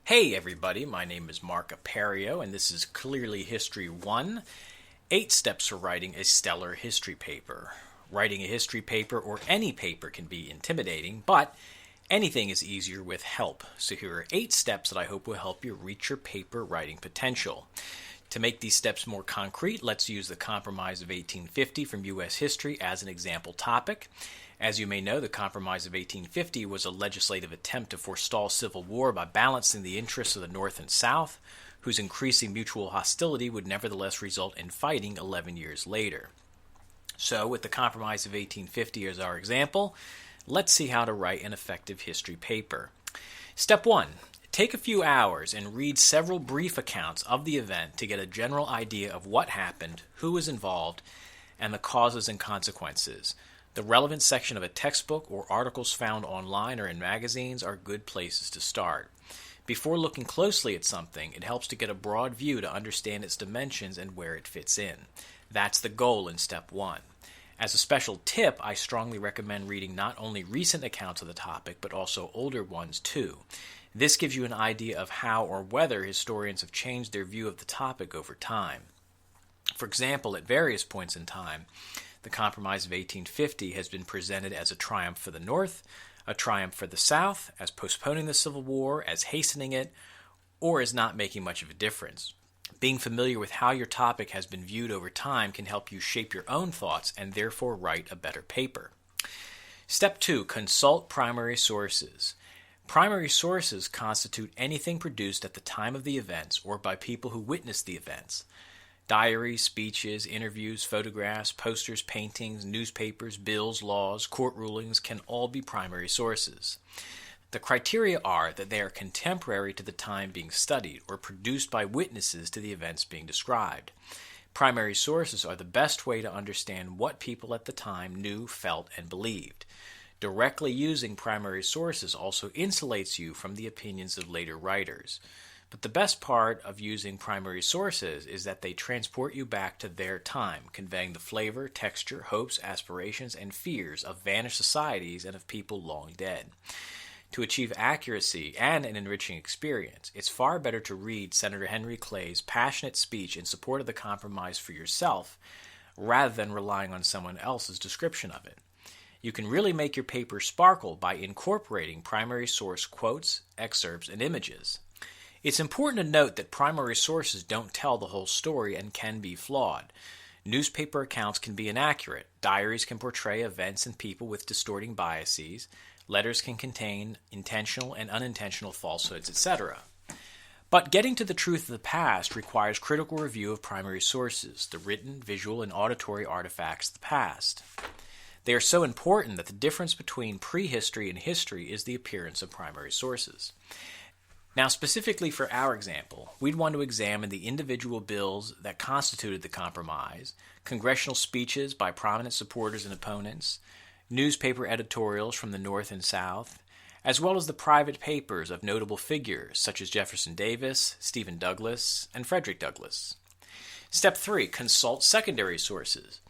Hey everybody, my name is Mark Aperio, and this is Clearly History 1, 8 Steps for Writing a Stellar History Paper. Writing a history paper, or any paper, can be intimidating, but anything is easier with help. So here are 8 steps that I hope will help you reach your paper writing potential. To make these steps more concrete, let's use the Compromise of 1850 from U.S. history as an example topic. As you may know, the Compromise of 1850 was a legislative attempt to forestall civil war by balancing the interests of the North and South, whose increasing mutual hostility would nevertheless result in fighting 11 years later. So, with the Compromise of 1850 as our example, let's see how to write an effective history paper. Step 1. Take a few hours and read several brief accounts of the event to get a general idea of what happened, who was involved, and the causes and consequences. The relevant section of a textbook or articles found online or in magazines are good places to start. Before looking closely at something, it helps to get a broad view to understand its dimensions and where it fits in. That's the goal in Step 1. As a special tip, I strongly recommend reading not only recent accounts of the topic, but also older ones too. This gives you an idea of how or whether historians have changed their view of the topic over time. For example, at various points in time, the Compromise of 1850 has been presented as a triumph for the North, a triumph for the South, as postponing the Civil War, as hastening it, or as not making much of a difference. Being familiar with how your topic has been viewed over time can help you shape your own thoughts and therefore write a better paper. Step 2. Consult primary sources. Primary sources constitute anything produced at the time of the events or by people who witnessed the events. Diaries, speeches, interviews, photographs, posters, paintings, newspapers, bills, laws, court rulings can all be primary sources. The criteria are that they are contemporary to the time being studied or produced by witnesses to the events being described. Primary sources are the best way to understand what people at the time knew, felt, and believed. Directly using primary sources also insulates you from the opinions of later writers. But the best part of using primary sources is that they transport you back to their time, conveying the flavor, texture, hopes, aspirations, and fears of vanished societies and of people long dead. To achieve accuracy and an enriching experience, it's far better to read Senator Henry Clay's passionate speech in support of the Compromise for yourself, rather than relying on someone else's description of it. You can really make your paper sparkle by incorporating primary source quotes, excerpts, and images. It's important to note that primary sources don't tell the whole story and can be flawed. Newspaper accounts can be inaccurate. Diaries can portray events and people with distorting biases. Letters can contain intentional and unintentional falsehoods, etc. But getting to the truth of the past requires critical review of primary sources, the written, visual, and auditory artifacts of the past. They are so important that the difference between prehistory and history is the appearance of primary sources. Now, specifically for our example, we'd want to examine the individual bills that constituted the Compromise, congressional speeches by prominent supporters and opponents, newspaper editorials from the North and South, as well as the private papers of notable figures such as Jefferson Davis, Stephen Douglas, and Frederick Douglass. Step 3. Consult secondary sources.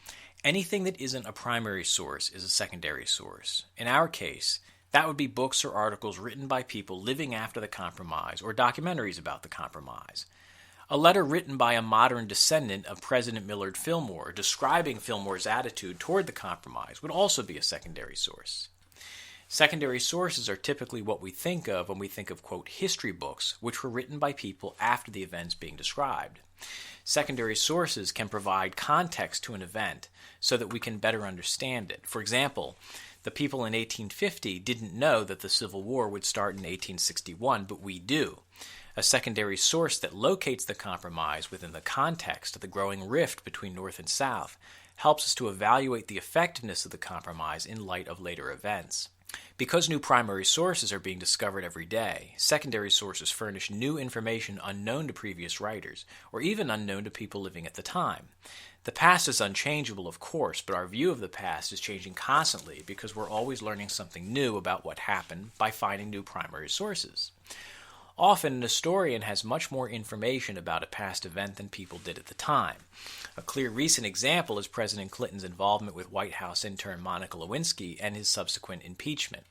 Anything that isn't a primary source is a secondary source. In our case, that would be books or articles written by people living after the Compromise or documentaries about the Compromise. A letter written by a modern descendant of President Millard Fillmore describing Fillmore's attitude toward the Compromise would also be a secondary source. Secondary sources are typically what we think of when we think of, quote, history books, which were written by people after the events being described. Secondary sources can provide context to an event so that we can better understand it. For example, the people in 1850 didn't know that the Civil War would start in 1861, but we do. A secondary source that locates the Compromise within the context of the growing rift between North and South helps us to evaluate the effectiveness of the Compromise in light of later events. Because new primary sources are being discovered every day, secondary sources furnish new information unknown to previous writers, or even unknown to people living at the time. The past is unchangeable, of course, but our view of the past is changing constantly because we're always learning something new about what happened by finding new primary sources. Often, an historian has much more information about a past event than people did at the time. A clear recent example is President Clinton's involvement with White House intern Monica Lewinsky and his subsequent impeachment.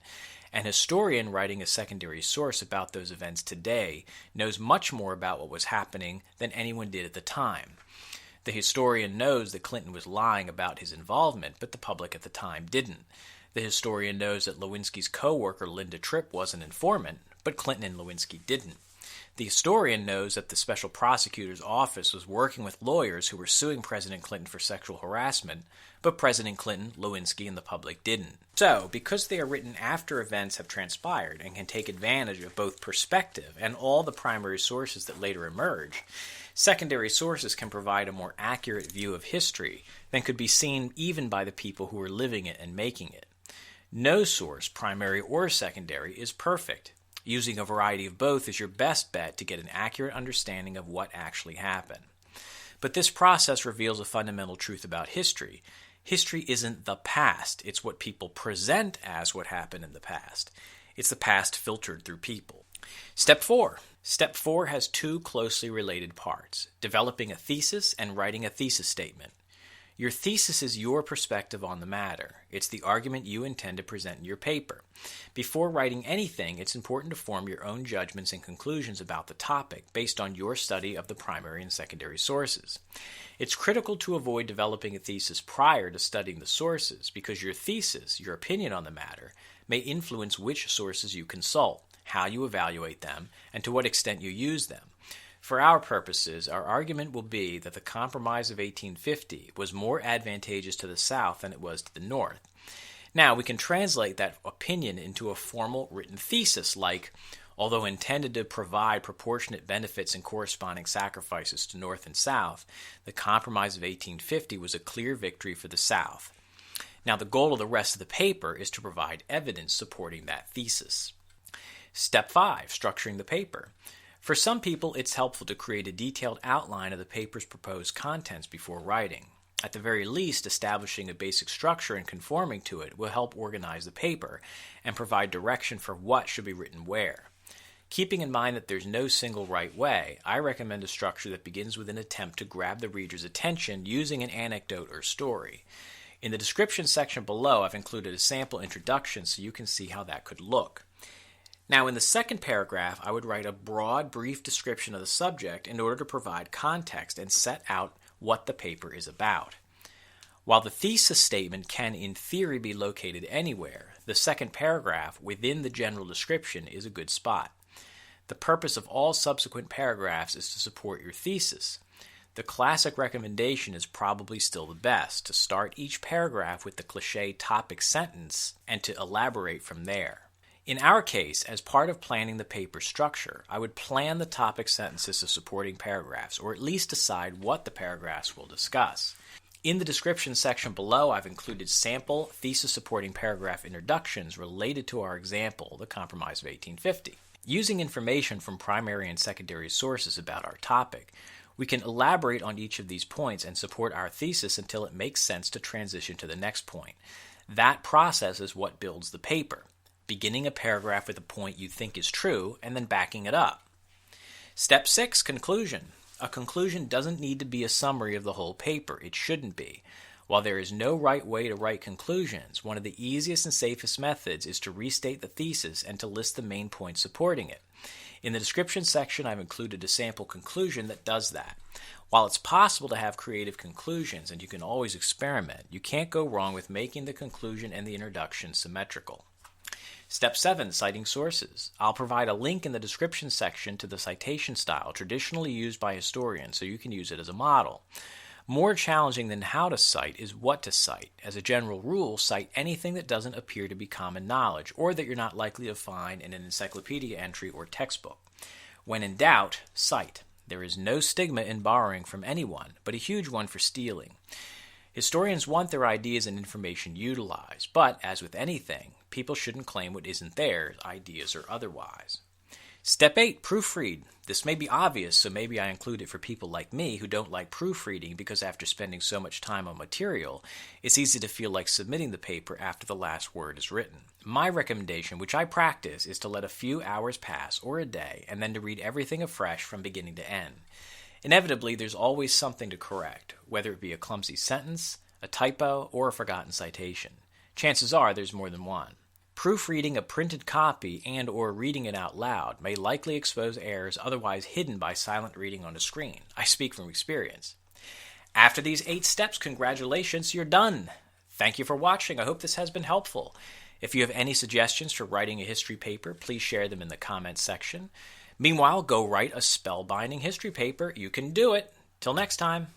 An historian writing a secondary source about those events today knows much more about what was happening than anyone did at the time. The historian knows that Clinton was lying about his involvement, but the public at the time didn't. The historian knows that Lewinsky's co-worker Linda Tripp was an informant, but Clinton and Lewinsky didn't. The historian knows that the special prosecutor's office was working with lawyers who were suing President Clinton for sexual harassment, but President Clinton, Lewinsky, and the public didn't. So, because they are written after events have transpired and can take advantage of both perspective and all the primary sources that later emerge, secondary sources can provide a more accurate view of history than could be seen even by the people who were living it and making it. No source, primary or secondary, is perfect. Using a variety of both is your best bet to get an accurate understanding of what actually happened. But this process reveals a fundamental truth about history. History isn't the past. It's what people present as what happened in the past. It's the past filtered through people. Step 4. Step 4 has two closely related parts: developing a thesis and writing a thesis statement. Your thesis is your perspective on the matter. It's the argument you intend to present in your paper. Before writing anything, it's important to form your own judgments and conclusions about the topic based on your study of the primary and secondary sources. It's critical to avoid developing a thesis prior to studying the sources because your thesis, your opinion on the matter, may influence which sources you consult, how you evaluate them, and to what extent you use them. For our purposes, our argument will be that the Compromise of 1850 was more advantageous to the South than it was to the North. Now, we can translate that opinion into a formal written thesis like, although intended to provide proportionate benefits and corresponding sacrifices to North and South, the Compromise of 1850 was a clear victory for the South. Now, the goal of the rest of the paper is to provide evidence supporting that thesis. Step 5, structuring the paper. For some people, it's helpful to create a detailed outline of the paper's proposed contents before writing. At the very least, establishing a basic structure and conforming to it will help organize the paper and provide direction for what should be written where. Keeping in mind that there's no single right way, I recommend a structure that begins with an attempt to grab the reader's attention using an anecdote or story. In the description section below, I've included a sample introduction so you can see how that could look. Now, in the second paragraph, I would write a broad, brief description of the subject in order to provide context and set out what the paper is about. While the thesis statement can, in theory, be located anywhere, the second paragraph within the general description is a good spot. The purpose of all subsequent paragraphs is to support your thesis. The classic recommendation is probably still the best, to start each paragraph with the cliché topic sentence and to elaborate from there. In our case, as part of planning the paper structure, I would plan the topic sentences of supporting paragraphs, or at least decide what the paragraphs will discuss. In the description section below, I've included sample thesis supporting paragraph introductions related to our example, the Compromise of 1850. Using information from primary and secondary sources about our topic, we can elaborate on each of these points and support our thesis until it makes sense to transition to the next point. That process is what builds the paper. Beginning a paragraph with a point you think is true, and then backing it up. Step 6, conclusion. A conclusion doesn't need to be a summary of the whole paper. It shouldn't be. While there is no right way to write conclusions, one of the easiest and safest methods is to restate the thesis and to list the main points supporting it. In the description section, I've included a sample conclusion that does that. While it's possible to have creative conclusions and you can always experiment, you can't go wrong with making the conclusion and the introduction symmetrical. Step 7, citing sources. I'll provide a link in the description section to the citation style traditionally used by historians so you can use it as a model. More challenging than how to cite is what to cite. As a general rule, cite anything that doesn't appear to be common knowledge or that you're not likely to find in an encyclopedia entry or textbook. When in doubt, cite. There is no stigma in borrowing from anyone, but a huge one for stealing. Historians want their ideas and information utilized, but, as with anything, people shouldn't claim what isn't theirs, ideas or otherwise. Step 8, proofread. This may be obvious, so maybe I include it for people like me who don't like proofreading because after spending so much time on material, it's easy to feel like submitting the paper after the last word is written. My recommendation, which I practice, is to let a few hours pass or a day and then to read everything afresh from beginning to end. Inevitably, there's always something to correct, whether it be a clumsy sentence, a typo, or a forgotten citation. Chances are there's more than one. Proofreading a printed copy and or reading it out loud may likely expose errors otherwise hidden by silent reading on a screen. I speak from experience. After these 8 steps, congratulations, you're done. Thank you for watching. I hope this has been helpful. If you have any suggestions for writing a history paper, please share them in the comments section. Meanwhile, go write a spellbinding history paper. You can do it. Till next time.